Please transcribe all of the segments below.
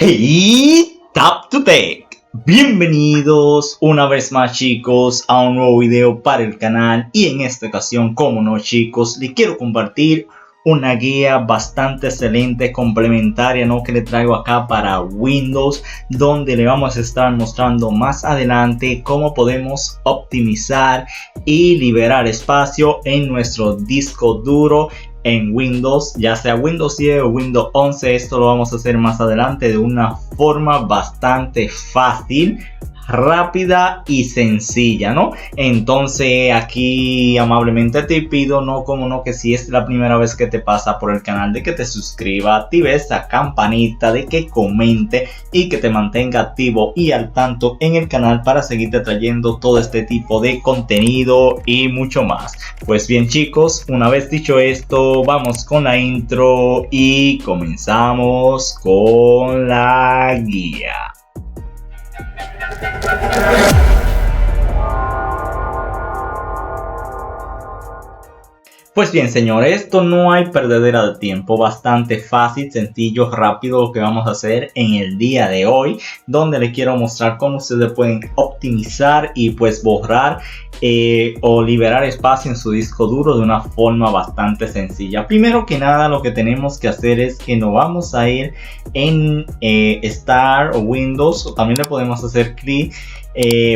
Hey, Tap to Tech. Bienvenidos una vez más, chicos, a un nuevo video para el canal. Y en esta ocasión, como no, chicos, les quiero compartir una guía bastante excelente, complementaria, ¿no?, que le traigo acá para Windows, donde le vamos a estar mostrando más adelante cómo podemos optimizar y liberar espacio en nuestro disco duro en Windows, ya sea Windows 10 o Windows 11. Esto lo vamos a hacer más adelante de una forma bastante fácil, rápida y sencilla, ¿no? Entonces aquí amablemente te pido, no, como no, que si es la primera vez que te pasa por el canal, de que te suscribas, active esa campanita, de que comente y que te mantenga activo y al tanto en el canal para seguirte trayendo todo este tipo de contenido y mucho más. Pues bien, chicos, una vez dicho esto, vamos con la intro y comenzamos con la guía. Pues bien, señores, esto no hay perdedera de tiempo, bastante fácil, sencillo, rápido lo que vamos a hacer en el día de hoy, donde les quiero mostrar cómo ustedes pueden optimizar y pues borrar o liberar espacio en su disco duro de una forma bastante sencilla. Primero que nada, lo que tenemos que hacer es que nos vamos a ir en Start o Windows, o también le podemos hacer clic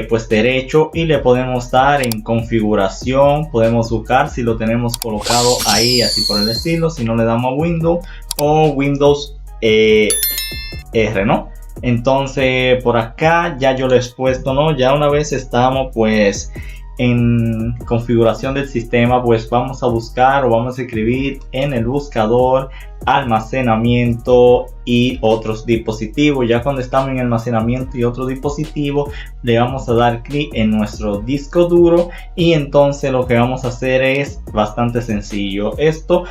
pues derecho y le podemos dar en configuración. Podemos buscar si lo tenemos colocado ahí, así por el estilo. Si no, le damos a Windows o Windows R, ¿no? Entonces por acá ya yo lo he expuesto, ¿no? Ya una vez estamos pues en configuración del sistema, pues vamos a buscar o vamos a escribir en el buscador almacenamiento y otros dispositivos. Ya cuando estamos en almacenamiento y otros dispositivos, le vamos a dar clic en nuestro disco duro y entonces lo que vamos a hacer es bastante sencillo. Esto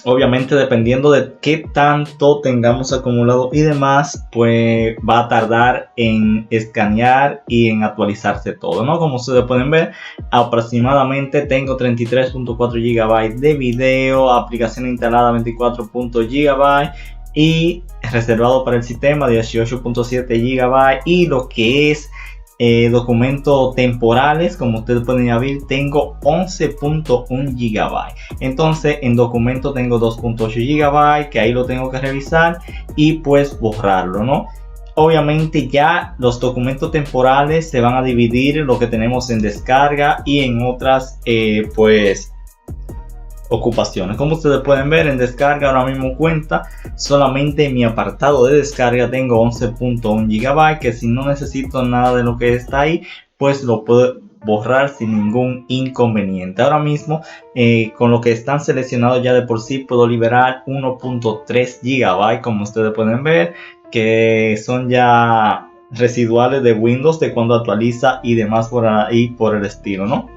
obviamente dependiendo de qué tanto tengamos acumulado y demás, pues va a tardar en escanear y en actualizarse todo, ¿no? Como ustedes pueden ver, aproximadamente tengo 33.4 GB de video, aplicación instalada 24 GB y reservado para el sistema 18.7 GB, y lo que es documentos temporales, como ustedes pueden ver, tengo 11.1 GB. Entonces en documento tengo 2.8 GB, que ahí lo tengo que revisar y pues borrarlo, ¿no? Obviamente ya los documentos temporales se van a dividir lo que tenemos en descarga y en otras pues ocupaciones. Como ustedes pueden ver, en descarga ahora mismo cuenta solamente en mi apartado de descarga tengo 11.1 GB, que si no necesito nada de lo que está ahí, pues lo puedo borrar sin ningún inconveniente. Ahora mismo con lo que están seleccionados ya de por sí puedo liberar 1.3 GB, como ustedes pueden ver, que son ya residuales de Windows, de cuando actualiza y demás por ahí por el estilo, ¿no?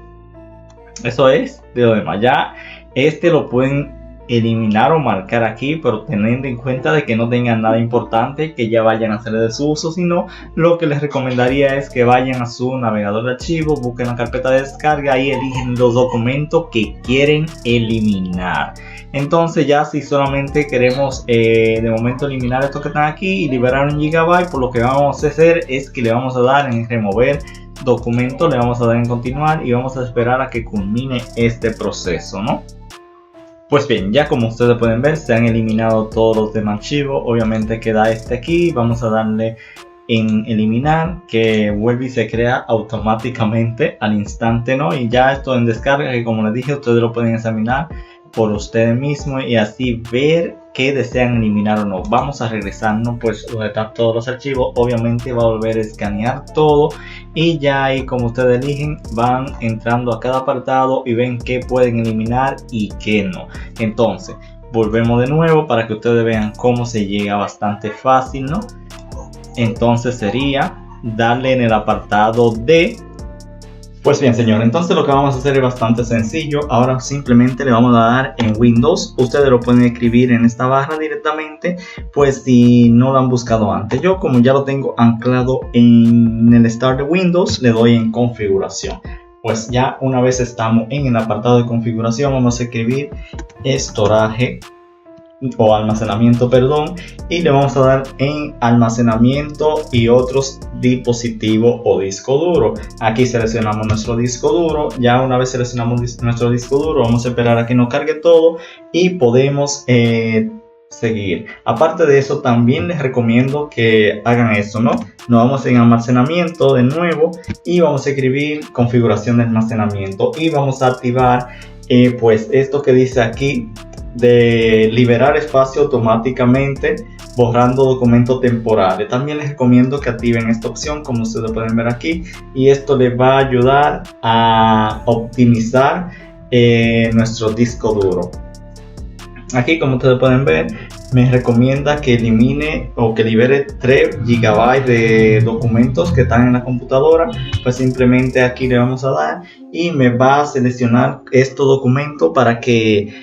Eso es de lo demás. Ya este lo pueden eliminar o marcar aquí, pero teniendo en cuenta de que no tengan nada importante que ya vayan a hacer de su uso, sino lo que les recomendaría es que vayan a su navegador de archivos, busquen la carpeta de descarga y eligen los documentos que quieren eliminar. Entonces ya si solamente queremos de momento eliminar estos que están aquí y liberar 1 GB, pues lo que vamos a hacer es que le vamos a dar en remover documento, le vamos a dar en continuar y vamos a esperar a que culmine este proceso, ¿no? Pues bien, ya como ustedes pueden ver, se han eliminado todos los demás archivos. Obviamente queda este aquí. Vamos a darle en eliminar, que vuelve y se crea automáticamente al instante, ¿no? Y ya esto en descarga, que como les dije, ustedes lo pueden examinar por ustedes mismos y así ver qué desean eliminar o no. Vamos a regresarnos, pues sujetar todos los archivos. Obviamente va a volver a escanear todo y ya ahí, como ustedes eligen, van entrando a cada apartado y ven qué pueden eliminar y qué no. Entonces volvemos de nuevo para que ustedes vean cómo se llega bastante fácil, ¿no? Entonces sería darle en el apartado de... Pues bien, señor, entonces lo que vamos a hacer es bastante sencillo. Ahora simplemente le vamos a dar en Windows. Ustedes lo pueden escribir en esta barra directamente, pues si no lo han buscado antes. Yo, como ya lo tengo anclado en el Start de Windows, le doy en configuración. Pues ya una vez estamos en el apartado de configuración, vamos a escribir storage o almacenamiento, perdón, y le vamos a dar en almacenamiento y otros dispositivos o disco duro. Aquí seleccionamos nuestro disco duro. Ya una vez seleccionamos nuestro disco duro, vamos a esperar a que nos cargue todo y podemos seguir. Aparte de eso, también les recomiendo que hagan esto, ¿no? Nos vamos en almacenamiento de nuevo y vamos a escribir configuración de almacenamiento y vamos a activar pues esto que dice aquí de liberar espacio automáticamente borrando documentos temporales. También les recomiendo que activen esta opción, como ustedes pueden ver aquí, y esto les va a ayudar a optimizar nuestro disco duro. Aquí, como ustedes pueden ver, me recomienda que elimine o que libere 3 GB de documentos que están en la computadora. Pues simplemente aquí le vamos a dar y me va a seleccionar estos documentos para que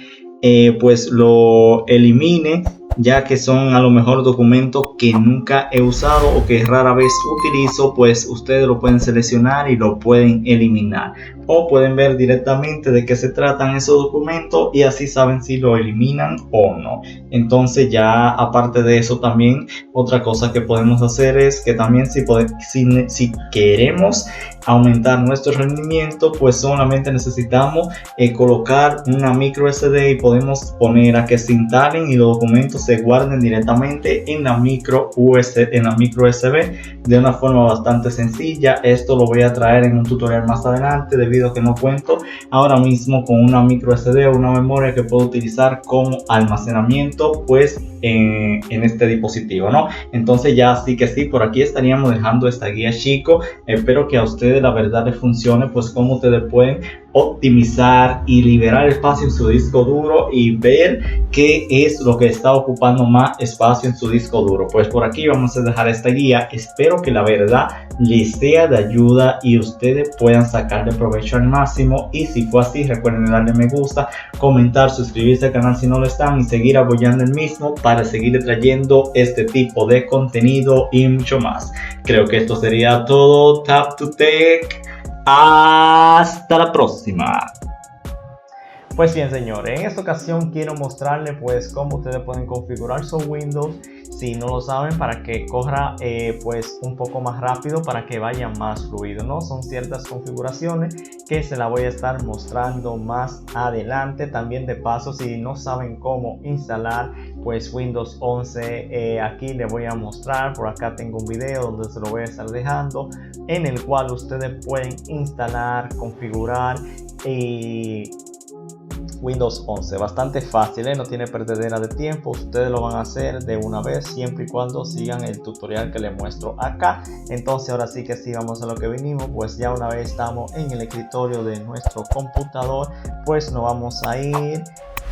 pues lo elimine, ya que son a lo mejor documentos que nunca he usado o que rara vez utilizo. Pues ustedes lo pueden seleccionar y lo pueden eliminar, o pueden ver directamente de qué se tratan esos documentos y así saben si lo eliminan o no. Entonces ya aparte de eso, también otra cosa que podemos hacer es que también si queremos aumentar nuestro rendimiento, pues solamente necesitamos colocar una micro SD y podemos poner a que se instalen y los documentos se guarden directamente en la micro USB de una forma bastante sencilla. Esto lo voy a traer en un tutorial más adelante, debido a que no cuento ahora mismo con una micro SD o una memoria que puedo utilizar como almacenamiento pues en este dispositivo, ¿no? Entonces ya sí que sí, por aquí estaríamos dejando esta guía, chicos. Espero que a ustedes la verdad les funcione, pues cómo ustedes pueden optimizar y liberar espacio en su disco duro y ver qué es lo que está ocupando más espacio en su disco duro. Pues por aquí vamos a dejar esta guía. Espero que la verdad les sea de ayuda y ustedes puedan sacarle provecho al máximo. Y si fue así, recuerden darle me gusta, comentar, suscribirse al canal si no lo están y seguir apoyando el mismo para seguir trayendo este tipo de contenido y mucho más. Creo que esto sería todo. Tap to Tech. Hasta la próxima. Pues bien, señores, en esta ocasión quiero mostrarles pues cómo ustedes pueden configurar su Windows, si no lo saben, para que corra pues un poco más rápido, para que vaya más fluido, ¿no? Son ciertas configuraciones que se la voy a estar mostrando más adelante. También de paso, si no saben cómo instalar pues Windows 11, aquí les voy a mostrar. Por acá tengo un video donde se lo voy a estar dejando, en el cual ustedes pueden instalar, configurar Windows 11, bastante fácil, no tiene perdedera de tiempo. Ustedes lo van a hacer de una vez, siempre y cuando sigan el tutorial que les muestro acá. Entonces ahora sí que sí, vamos a lo que vinimos. Pues ya una vez estamos en el escritorio de nuestro computador, pues nos vamos a ir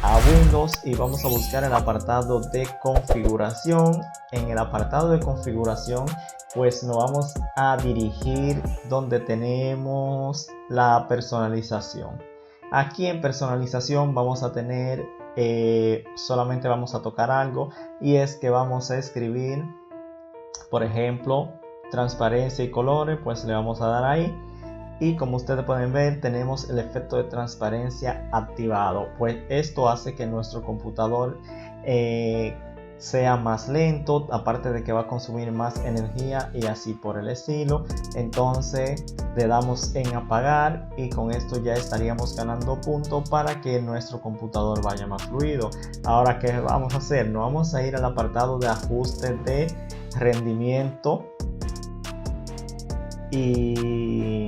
a Windows y vamos a buscar el apartado de configuración. En el apartado de configuración pues nos vamos a dirigir donde tenemos la personalización. Aquí en personalización vamos a tener, solamente vamos a tocar algo, y es que vamos a escribir, por ejemplo, transparencia y colores. Pues le vamos a dar ahí, y como ustedes pueden ver, tenemos el efecto de transparencia activado. Pues esto hace que nuestro computador sea más lento, aparte de que va a consumir más energía y así por el estilo. Entonces le damos en apagar y con esto ya estaríamos ganando puntos para que nuestro computador vaya más fluido. Ahora, ¿qué vamos a hacer? Nos vamos a ir al apartado de ajuste de rendimiento y